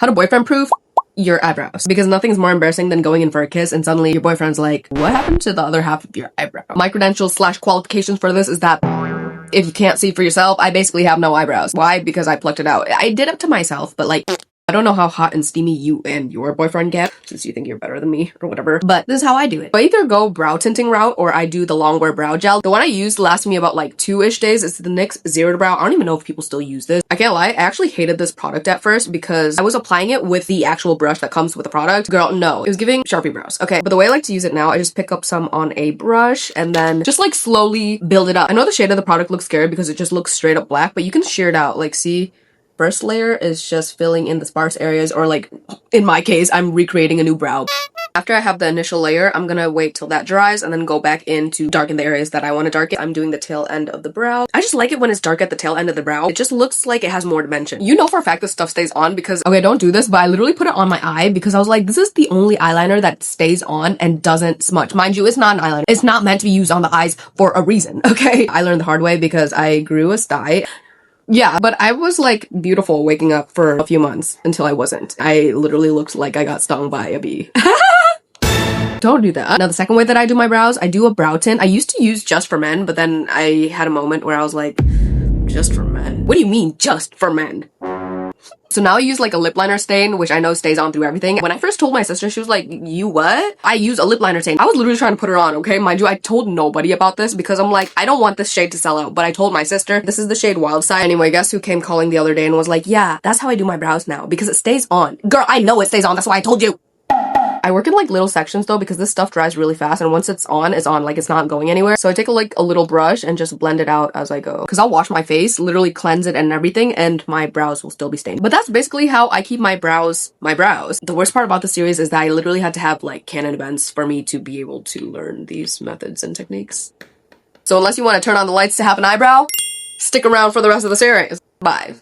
How to boyfriend proof your eyebrows, because nothing's more embarrassing than going in for a kiss and suddenly your boyfriend's like, what happened to the other half of your eyebrow? My credentials slash qualifications for this is that if you can't see for yourself, I basically have no eyebrows. Why? Because I plucked it out. I did it to myself, but like, I don't know how hot and steamy you and your boyfriend get, since you think you're better than me or whatever, but this is how I do it. I either go brow tinting route or I do the Longwear brow gel. The one I used lasted me about like 2-ish days. It's the NYX Zero to Brow. I don't even know if people still use this. I can't lie, I actually hated this product at first because I was applying it with the actual brush that comes with the product. Girl, no. It was giving Sharpie brows. Okay, but the way I like to use it now, I just pick up some on a brush and then just like slowly build it up. I know the shade of the product looks scary because it just looks straight up black, but you can sheer it out. Like, see? First layer is just filling in the sparse areas, or like in my case, I'm recreating a new brow. After I have the initial layer, I'm gonna wait till that dries and then go back in to darken the areas that I want to darken. I'm doing the tail end of the brow. I just like it when it's dark at the tail end of the brow. It just looks like it has more dimension. You know for a fact this stuff stays on because, okay, don't do this, but I literally put it on my eye because I was like, this is the only eyeliner that stays on and doesn't smudge. Mind you, it's not an eyeliner. It's not meant to be used on the eyes for a reason, okay? I learned the hard way because I grew a sty. Yeah, but I was like beautiful waking up for a few months until I wasn't. I literally looked like I got stung by a bee. Don't do that. Now, the second way that I do my brows, I do a brow tint. I used to use Just for Men, but then I had a moment where I was like, just for men? What do you mean, just for men? So now I use like a lip liner stain, which I know stays on through everything. When I first told my sister, she was like, you what? I use a lip liner stain. I was literally trying to put her on, okay? Mind you, I told nobody about this because I'm like, I don't want this shade to sell out. But I told my sister, this is the shade Wild Side. Anyway, guess who came calling the other day and was like, yeah, that's how I do my brows now because it stays on. Girl, I know it stays on. That's why I told you. I work in like little sections though because this stuff dries really fast and once it's on, like it's not going anywhere. So I take like a little brush and just blend it out as I go. Because I'll wash my face, literally cleanse it and everything, and my brows will still be stained. But that's basically how I keep my brows. The worst part about the series is that I literally had to have like canon events for me to be able to learn these methods and techniques. So unless you want to turn on the lights to have an eyebrow, stick around for the rest of the series. Bye.